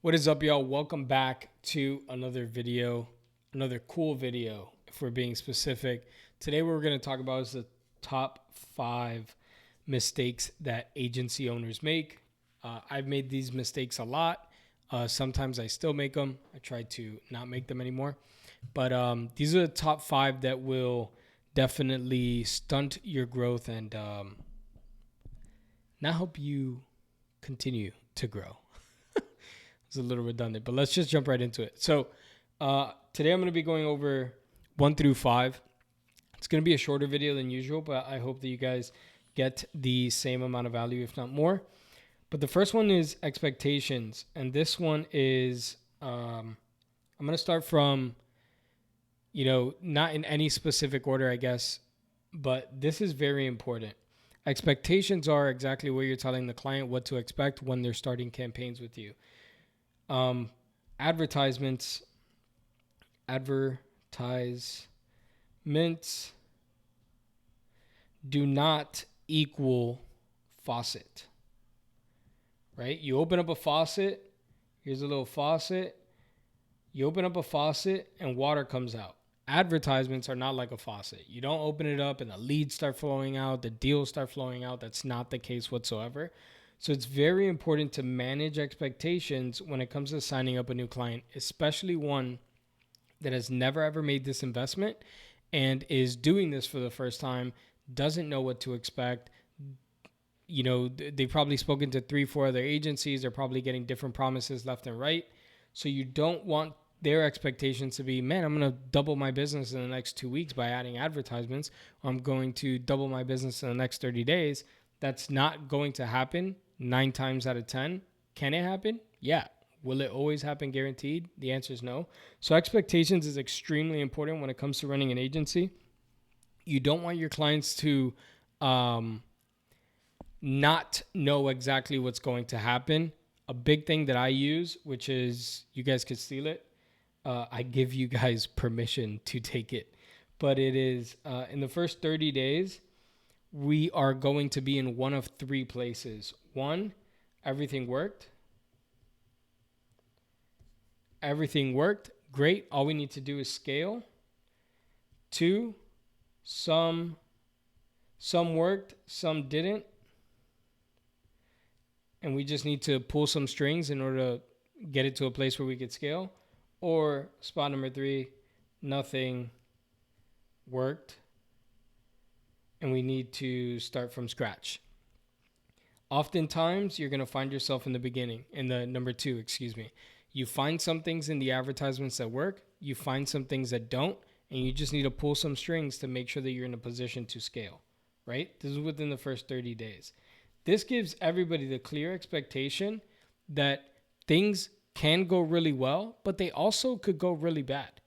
What is up, y'all? Welcome back to another video, another cool video, if we're being specific. Today, what we're going to talk about is the top 5 mistakes that agency owners make. I've made these mistakes a lot. Sometimes I still make them. I try to not make them anymore. But these are the top 5 that will definitely stunt your growth and not help you continue to grow. It's a little redundant, but let's just jump right into it. So today I'm going to be going over 1 through 5. It's going to be a shorter video than usual, but I hope that you guys get the same amount of value, if not more. But the first one is expectations. And this one is, I'm going to start from, not in any specific order, I guess, but this is very important. Expectations are exactly what you're telling the client what to expect when they're starting campaigns with you. Advertisements do not equal faucet, right? You open up a faucet. Here's a little faucet. You open up a faucet and water comes out. Advertisements are not like a faucet. You don't open it up and the leads start flowing out, the deals start flowing out. That's not the case whatsoever. So it's very important to manage expectations when it comes to signing up a new client, especially one that has never ever made this investment and is doing this for the first time, doesn't know what to expect. They've probably spoken to 3-4 other agencies. They're probably getting different promises left and right. So you don't want their expectations to be, man, I'm going to double my business in the next 2 weeks by adding advertisements. I'm going to double my business in the next 30 days. That's not going to happen 9 times out of 10. Can it happen? Yeah. Will it always happen guaranteed? The answer is no. So expectations is extremely important when it comes to running an agency. You don't want your clients to not know exactly what's going to happen. A big thing that I use, which is, you guys could steal it. I give you guys permission to take it. But it is in the first 30 days, we are going to be in one of 3 places. 1, everything worked. Everything worked. Great. All we need to do is scale. 2, some worked, some didn't. And we just need to pull some strings in order to get it to a place where we could scale. Or spot number 3, nothing worked and we need to start from scratch. Oftentimes, you're going to find yourself in the number 2, You find some things in the advertisements that work, you find some things that don't, and you just need to pull some strings to make sure that you're in a position to scale, right? This is within the first 30 days. This gives everybody the clear expectation that things can go really well, but they also could go really bad,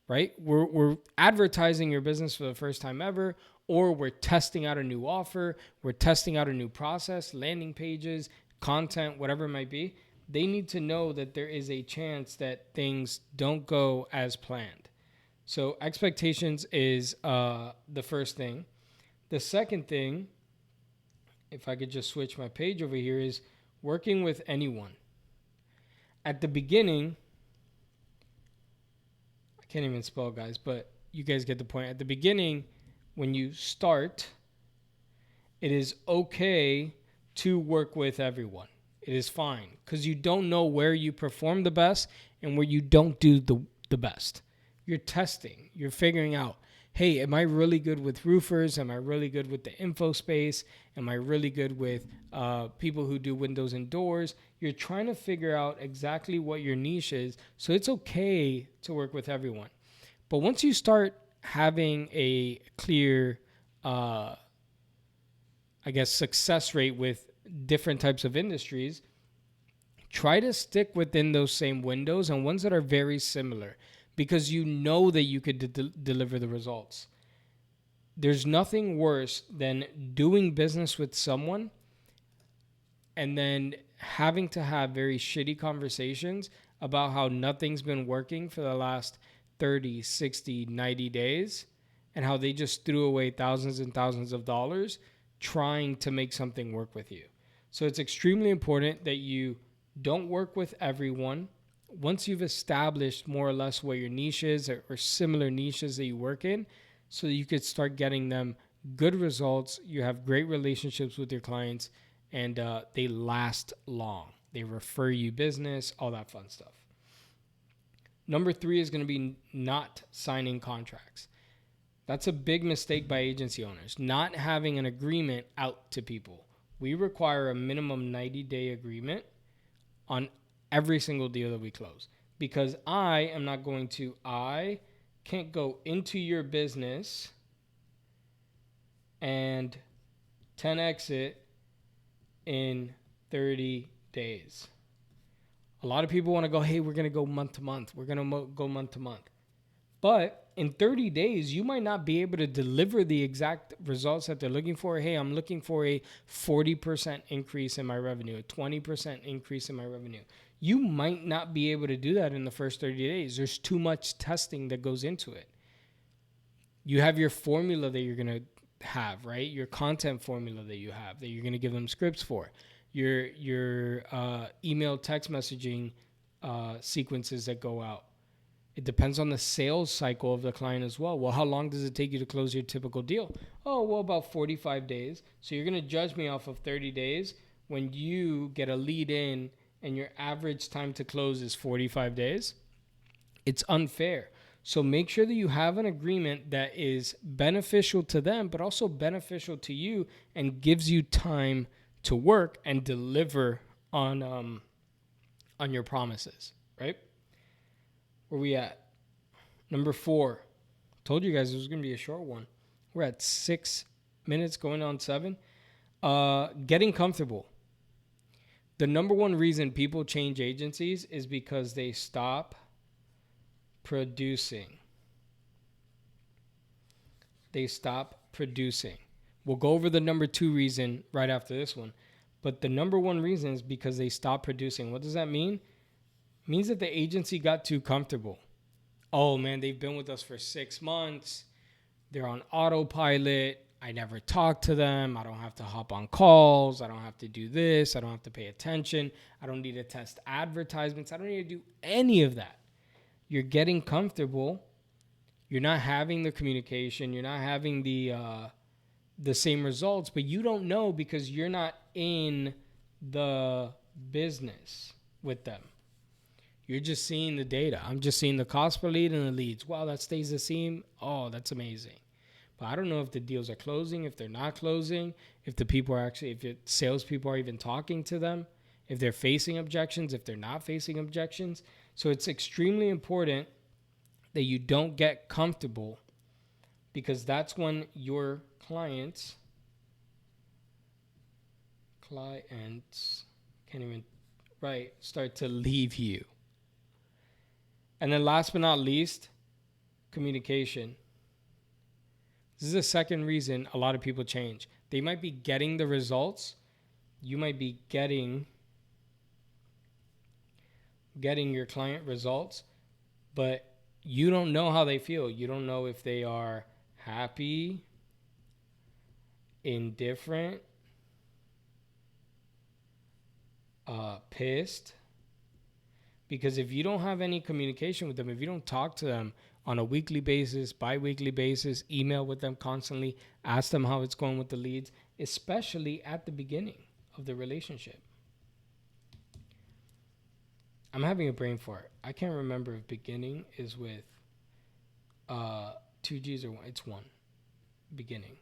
right? We're advertising your business for the first time ever, or we're testing out a new offer, we're testing out a new process, landing pages, content, whatever it might be. They need to know that there is a chance that things don't go as planned. So expectations is the first thing. The second thing, if I could just switch my page over here, is working with anyone. At the beginning, I can't even spell, guys, but you guys get the point. At the beginning, when you start, it is okay to work with everyone. It is fine because you don't know where you perform the best and where you don't do the best. You're testing. You're figuring out, hey, am I really good with roofers? Am I really good with the info space? Am I really good with people who do windows and doors? You're trying to figure out exactly what your niche is. So it's okay to work with everyone. But once you start having a clear, success rate with different types of industries, try to stick within those same windows and ones that are very similar because you know that you could deliver the results. There's nothing worse than doing business with someone and then having to have very shitty conversations about how nothing's been working for the last 30, 60, 90 days and how they just threw away thousands and thousands of dollars trying to make something work with you. So it's extremely important that you Don't work with everyone. Once you've established more or less what your niche is or similar niches that you work in, so that you could start getting them good results, you have great relationships with your clients, and they last long. They refer you business, all that fun stuff. Number 3 is going to be not signing contracts. That's a big mistake by agency owners, not having an agreement out to people. We require a minimum 90-day agreement on every single deal that we close, because I can't go into your business and 10x it in 30 days. A lot of people want to go, hey, we're going to go month to month. We're going to go month to month. But in 30 days, you might not be able to deliver the exact results that they're looking for. Hey, I'm looking for a 40% increase in my revenue, a 20% increase in my revenue. You might not be able to do that in the first 30 days. There's too much testing that goes into it. You have your formula that you're going to have, right? Your content formula that you have, that you're going to give them scripts for. Your email text messaging sequences that go out. It depends on the sales cycle of the client as well. Well, how long does it take you to close your typical deal? Oh, well, about 45 days. So you're going to judge me off of 30 days when you get a lead in and your average time to close is 45 days? It's unfair. So make sure that you have an agreement that is beneficial to them, but also beneficial to you and gives you time to work and deliver on your promises, right? Where we at? Number 4. Told you guys it was going to be a short one. We're at 6 minutes going on 7. Getting comfortable. The number one reason people change agencies is because they stop producing. They stop producing. We'll go over the number 2 reason right after this one. But the number 1 reason is because they stop producing. What does that mean? It means that the agency got too comfortable. Oh man, they've been with us for 6 months. They're on autopilot. I never talk to them. I don't have to hop on calls. I don't have to do this. I don't have to pay attention. I don't need to test advertisements. I don't need to do any of that. You're getting comfortable. You're not having the communication. You're not having the same results, but you don't know because you're not in the business with them. You're just seeing the data. I'm just seeing the cost per lead and the leads. Wow, that stays the same. Oh, that's amazing. But I don't know if the deals are closing, if they're not closing, if the people are actually, if salespeople are even talking to them, if they're facing objections, if they're not facing objections. So it's extremely important that you don't get comfortable, because that's when your clients start to leave you. And then last but not least, communication. This is the second reason a lot of people change. They might be getting the results. You might be getting your client results, but you don't know how they feel. You don't know if they are happy, indifferent, pissed. Because if you don't have any communication with them, if you don't talk to them on a weekly basis, bi-weekly basis, email with them constantly, ask them how it's going with the leads, especially at the beginning of the relationship. I'm having a brain fart. I can't remember if beginning is with 2 G's or 1. It's 1. Beginning.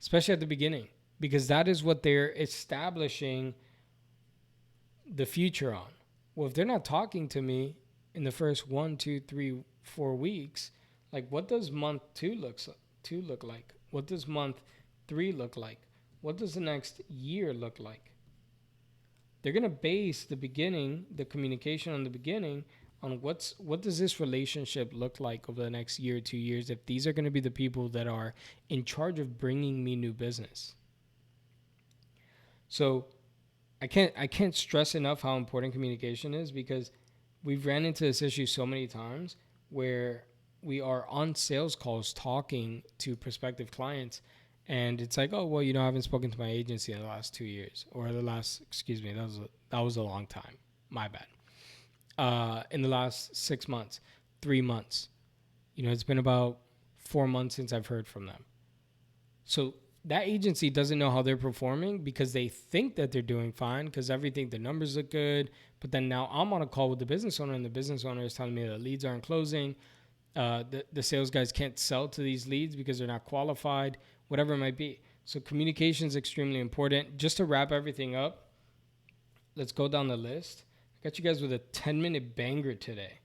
Especially at the beginning, because that is what they're establishing the future on. Well, if they're not talking to me in the first 1, 2, 3, 4 weeks, like what does month 2 look like? What does month 3 look like? What does the next year look like? They're going to base the beginning, the communication on the beginning, on what does this relationship look like over the next year, 2 years, if these are going to be the people that are in charge of bringing me new business. So I can't stress enough how important communication is, because we've ran into this issue so many times where we are on sales calls talking to prospective clients, And it's like, oh, well, I haven't spoken to my agency in the last 2 years, or that was a long time. My bad. In the last 6 months, 3 months, it's been about 4 months since I've heard from them. So that agency doesn't know how they're performing because they think that they're doing fine because the numbers look good. But then now I'm on a call with the business owner, and the business owner is telling me that leads aren't closing. The sales guys can't sell to these leads because they're not qualified, whatever it might be. So communication is extremely important. Just to wrap everything up, let's go down the list. I got you guys with a 10-minute banger today.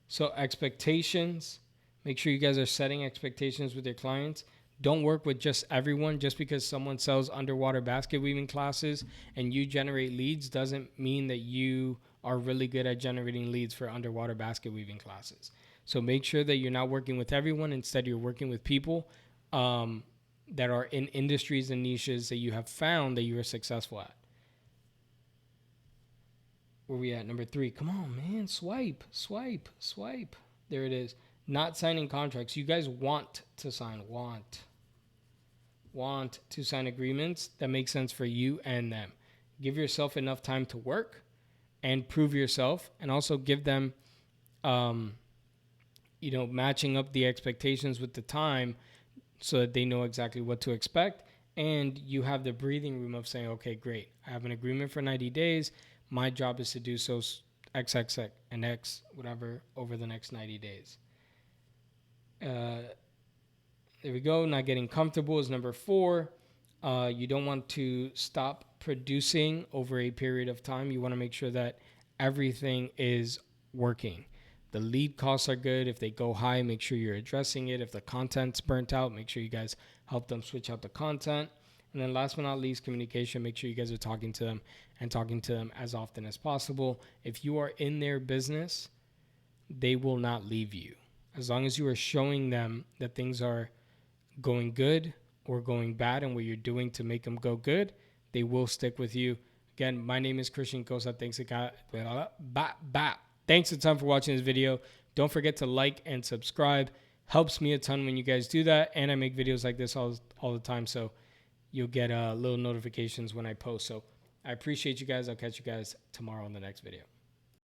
So expectations, make sure you guys are setting expectations with your clients. Don't work with just everyone. Just because someone sells underwater basket weaving classes and you generate leads doesn't mean that you are really good at generating leads for underwater basket weaving classes. So make sure that you're not working with everyone. Instead, you're working with people that are in industries and niches that you have found that you are successful at. Where we at? Number 3. Come on, man. Swipe. There it is. Not signing contracts. You guys want to sign. Want to sign agreements that make sense for you and them. Give yourself enough time to work and prove yourself, and also give them, matching up the expectations with the time so that they know exactly what to expect. And you have the breathing room of saying, okay, great. I have an agreement for 90 days. My job is to do so XXX and X, whatever, over the next 90 days. There we go. Not getting comfortable is number 4. You don't want to stop producing over a period of time. You want to make sure that everything is working. The lead costs are good. If they go high, make sure you're addressing it. If the content's burnt out, make sure you guys help them switch out the content. And then last but not least, communication. Make sure you guys are talking to them as often as possible. If you are in their business, they will not leave you. As long as you are showing them that things are going good or going bad and what you're doing to make them go good, they will stick with you. Again, my name is Kristian Quincosa. Thanks a ton for watching this video. Don't forget to like and subscribe. Helps me a ton when you guys do that. And I make videos like this all the time, so you'll get little notifications when I post. So I appreciate you guys. I'll catch you guys tomorrow in the next video.